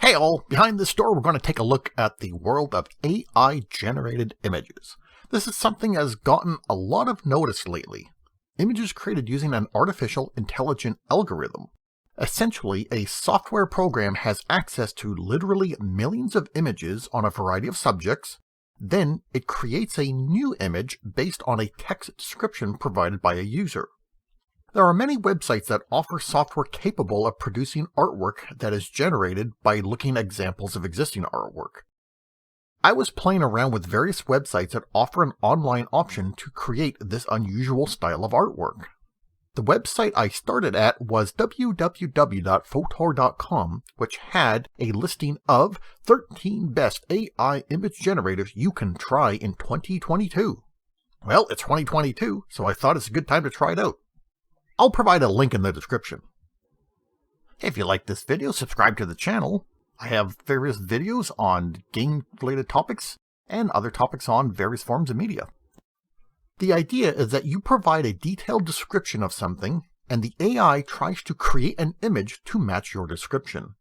Hey all, behind this door we're going to take a look at the world of AI-generated images. This is something that has gotten a lot of notice lately. Images created using an artificial intelligent algorithm. Essentially, a software program has access to literally millions of images on a variety of subjects, then it creates a new image based on a text description provided by a user. There are many websites that offer software capable of producing artwork that is generated by looking at examples of existing artwork. I was playing around with various websites that offer an online option to create this unusual style of artwork. The website I started at was www.photor.com, which had a listing of 13 best AI image generators you can try in 2022. Well, it's 2022, so I thought it's a good time to try it out. I'll provide a link in the description. If you like this video, subscribe to the channel. I have various videos on game-related topics and other topics on various forms of media. The idea is that you provide a detailed description of something, and the AI tries to create an image to match your description.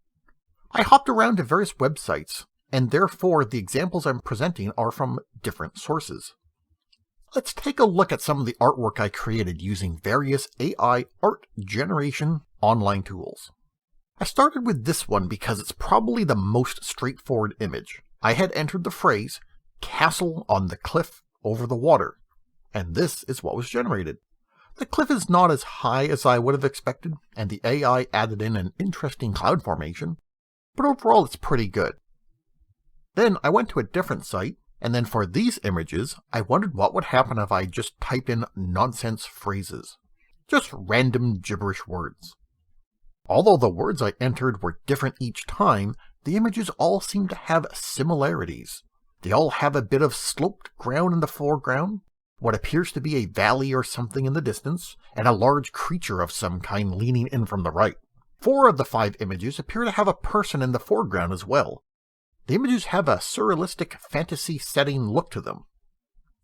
I hopped around to various websites, and therefore the examples I'm presenting are from different sources. Let's take a look at some of the artwork I created using various AI art generation online tools. I started with this one because it's probably the most straightforward image. I had entered the phrase, "castle on the cliff over the water," and this is what was generated. The cliff is not as high as I would have expected, and the AI added in an interesting cloud formation, but overall it's pretty good. Then I went to a different site, and then for these images, I wondered what would happen if I just type in nonsense phrases. Just random gibberish words. Although the words I entered were different each time, the images all seem to have similarities. They all have a bit of sloped ground in the foreground, what appears to be a valley or something in the distance, and a large creature of some kind leaning in from the right. 4 of the 5 images appear to have a person in the foreground as well. The images have a surrealistic fantasy setting look to them.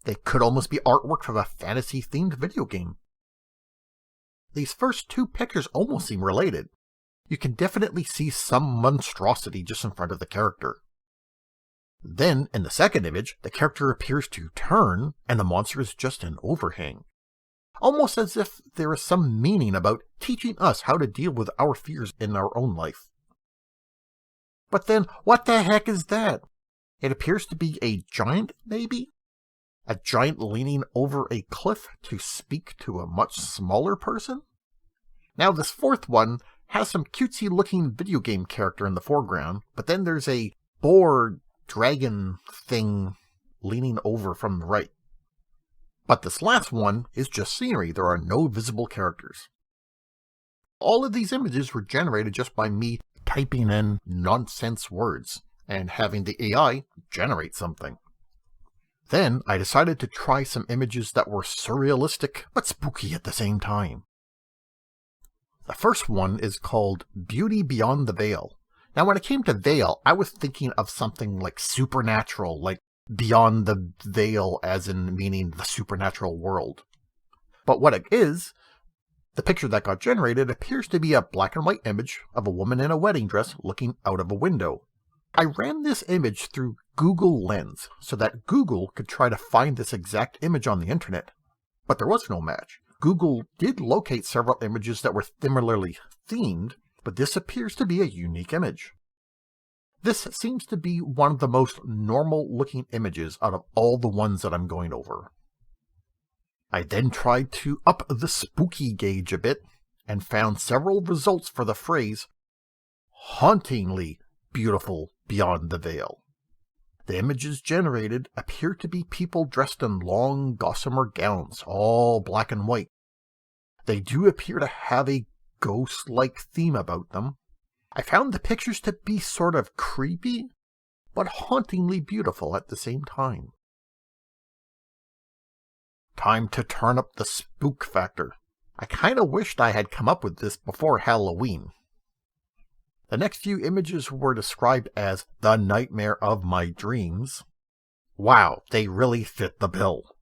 They could almost be artwork from a fantasy-themed video game. These first 2 pictures almost seem related. You can definitely see some monstrosity just in front of the character. Then, in the second image, the character appears to turn, and the monster is just an overhang. Almost as if there is some meaning about teaching us how to deal with our fears in our own life. But then, what the heck is that? It appears to be a giant, maybe? A giant leaning over a cliff to speak to a much smaller person? Now this fourth one has some cutesy-looking video game character in the foreground, but then there's a boar dragon thing leaning over from the right. But this last one is just scenery. There are no visible characters. All of these images were generated just by me typing in nonsense words and having the AI generate something. Then I decided to try some images that were surrealistic but spooky at the same time. The first one is called Beauty Beyond the Veil. Now when it came to veil, I was thinking of something like supernatural, like beyond the veil as in meaning the supernatural world. But what it is, the picture that got generated appears to be a black and white image of a woman in a wedding dress looking out of a window. I ran this image through Google Lens so that Google could try to find this exact image on the internet, but there was no match. Google did locate several images that were similarly themed, but this appears to be a unique image. This seems to be one of the most normal looking images out of all the ones that I'm going over. I then tried to up the spooky gauge a bit, and found several results for the phrase, hauntingly beautiful beyond the veil. The images generated appear to be people dressed in long gossamer gowns, all black and white. They do appear to have a ghost-like theme about them. I found the pictures to be sort of creepy, but hauntingly beautiful at the same time. Time to turn up the spook factor. I kinda wished I had come up with this before Halloween. The next few images were described as the nightmare of my dreams. Wow, they really fit the bill.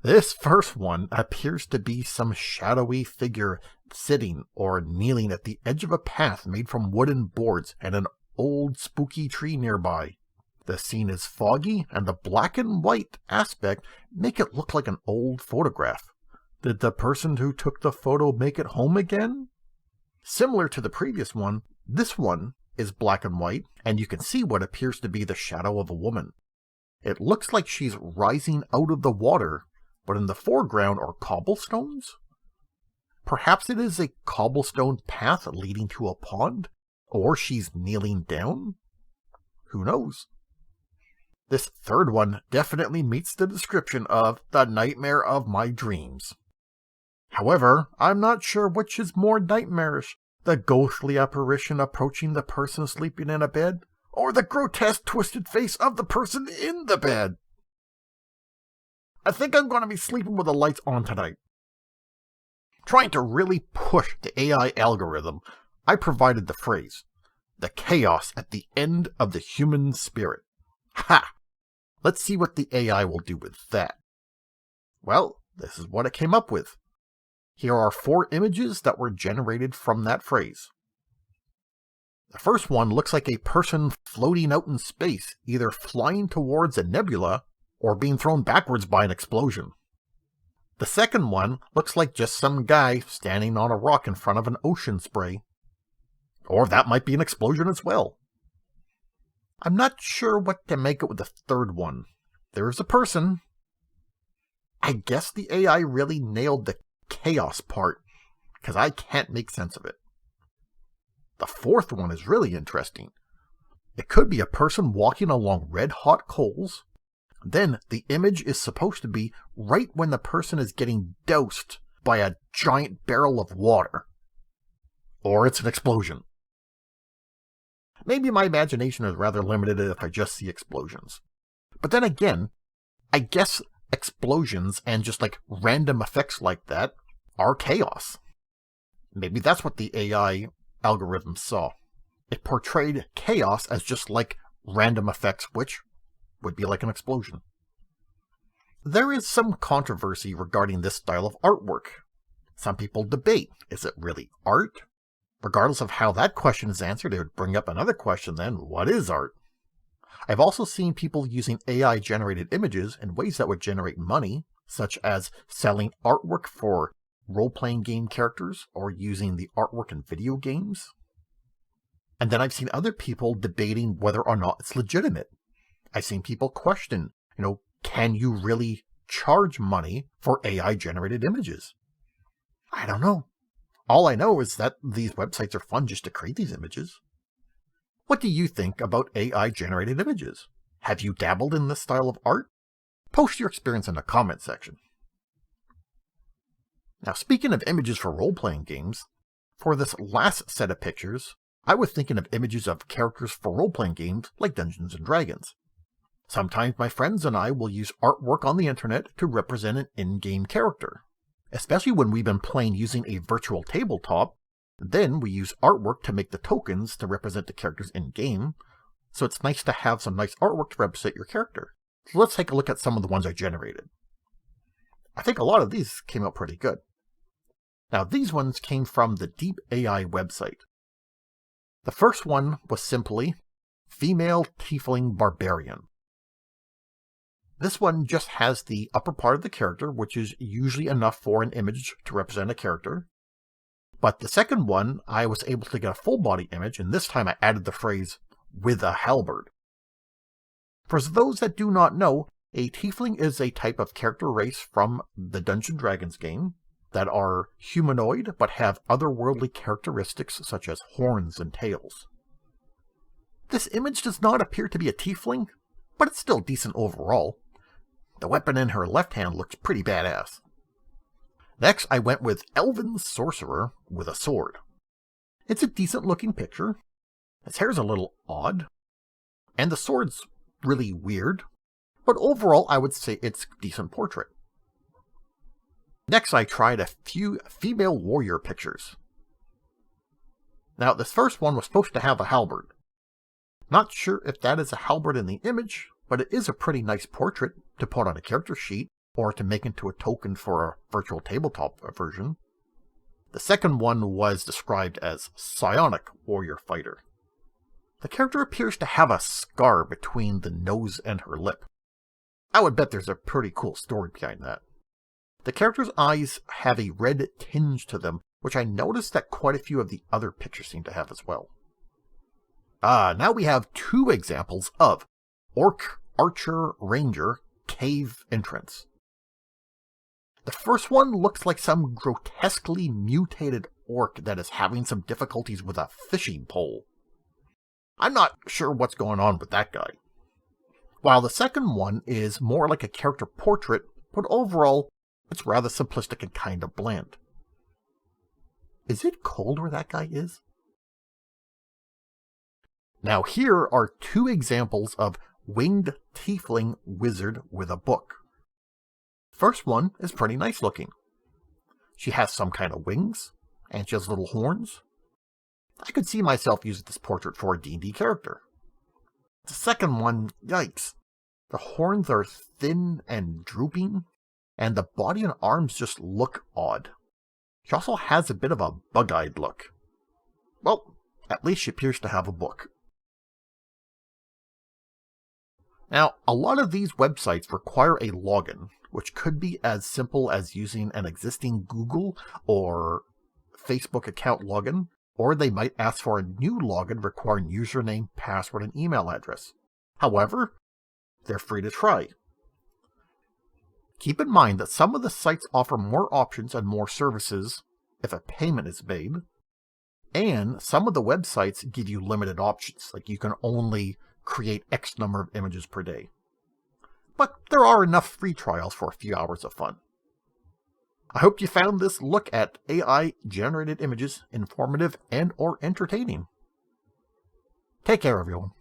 This first one appears to be some shadowy figure sitting or kneeling at the edge of a path made from wooden boards and an old spooky tree nearby. The scene is foggy, and the black and white aspect make it look like an old photograph. Did the person who took the photo make it home again? Similar to the previous one, this one is black and white, and you can see what appears to be the shadow of a woman. It looks like she's rising out of the water, but in the foreground are cobblestones? Perhaps it is a cobblestone path leading to a pond? Or she's kneeling down? Who knows? This third one definitely meets the description of the nightmare of my dreams. However, I'm not sure which is more nightmarish, the ghostly apparition approaching the person sleeping in a bed, or the grotesque twisted face of the person in the bed. I think I'm going to be sleeping with the lights on tonight. Trying to really push the AI algorithm, I provided the phrase, the chaos at the end of the human spirit. Ha! Let's see what the AI will do with that. Well, this is what it came up with. Here are 4 images that were generated from that phrase. The first one looks like a person floating out in space, either flying towards a nebula or being thrown backwards by an explosion. The second one looks like just some guy standing on a rock in front of an ocean spray. Or that might be an explosion as well. I'm not sure what to make it with the third one. There is a person. I guess the AI really nailed the chaos part, because I can't make sense of it. The fourth one is really interesting. It could be a person walking along red-hot coals. Then the image is supposed to be right when the person is getting doused by a giant barrel of water. Or it's an explosion. Maybe my imagination is rather limited if I just see explosions. But then again, I guess explosions and just like random effects like that are chaos. Maybe that's what the AI algorithm saw. It portrayed chaos as just like random effects, which would be like an explosion. There is some controversy regarding this style of artwork. Some people debate, is it really art? Regardless of how that question is answered, it would bring up another question then, what is art? I've also seen people using AI-generated images in ways that would generate money, such as selling artwork for role-playing game characters or using the artwork in video games. And then I've seen other people debating whether or not it's legitimate. I've seen people question, can you really charge money for AI-generated images? I don't know. All I know is that these websites are fun just to create these images. What do you think about AI-generated images? Have you dabbled in this style of art? Post your experience in the comment section. Now, speaking of images for role-playing games, for this last set of pictures, I was thinking of images of characters for role-playing games like Dungeons & Dragons. Sometimes my friends and I will use artwork on the internet to represent an in-game character. Especially when we've been playing using a virtual tabletop, then we use artwork to make the tokens to represent the characters in-game, so it's nice to have some nice artwork to represent your character. So let's take a look at some of the ones I generated. I think a lot of these came out pretty good. Now these ones came from the Deep AI website. The first one was simply Female Tiefling Barbarian. This one just has the upper part of the character, which is usually enough for an image to represent a character. But the second one, I was able to get a full body image, and this time I added the phrase, with a halberd. For those that do not know, a tiefling is a type of character race from the Dungeons & Dragons game that are humanoid but have otherworldly characteristics such as horns and tails. This image does not appear to be a tiefling, but it's still decent overall. The weapon in her left hand looks pretty badass. Next, I went with Elven Sorcerer with a sword. It's a decent looking picture. His hair's a little odd, and the sword's really weird, but overall I would say it's a decent portrait. Next, I tried a few female warrior pictures. Now, this first one was supposed to have a halberd. Not sure if that is a halberd in the image, but it is a pretty nice portrait to put on a character sheet or to make into a token for a virtual tabletop version. The second one was described as Psionic Warrior Fighter. The character appears to have a scar between the nose and her lip. I would bet there's a pretty cool story behind that. The character's eyes have a red tinge to them, which I noticed that quite a few of the other pictures seem to have as well. Now we have two examples of Orc Archer Ranger cave entrance. The first one looks like some grotesquely mutated orc that is having some difficulties with a fishing pole. I'm not sure what's going on with that guy. While the second one is more like a character portrait, but overall, it's rather simplistic and kind of bland. Is it cold where that guy is? Now here are two examples of winged tiefling wizard with a book. First one is pretty nice looking. She has some kind of wings, and she has little horns. I could see myself using this portrait for a D&D character. The second one, yikes. The horns are thin and drooping, and the body and arms just look odd. She also has a bit of a bug-eyed look. Well, at least she appears to have a book. Now, a lot of these websites require a login, which could be as simple as using an existing Google or Facebook account login, or they might ask for a new login requiring username, password, and email address. However, they're free to try. Keep in mind that some of the sites offer more options and more services if a payment is made, and some of the websites give you limited options, like you can only create X number of images per day. But there are enough free trials for a few hours of fun. I hope you found this look at AI-generated images informative and or entertaining. Take care, everyone.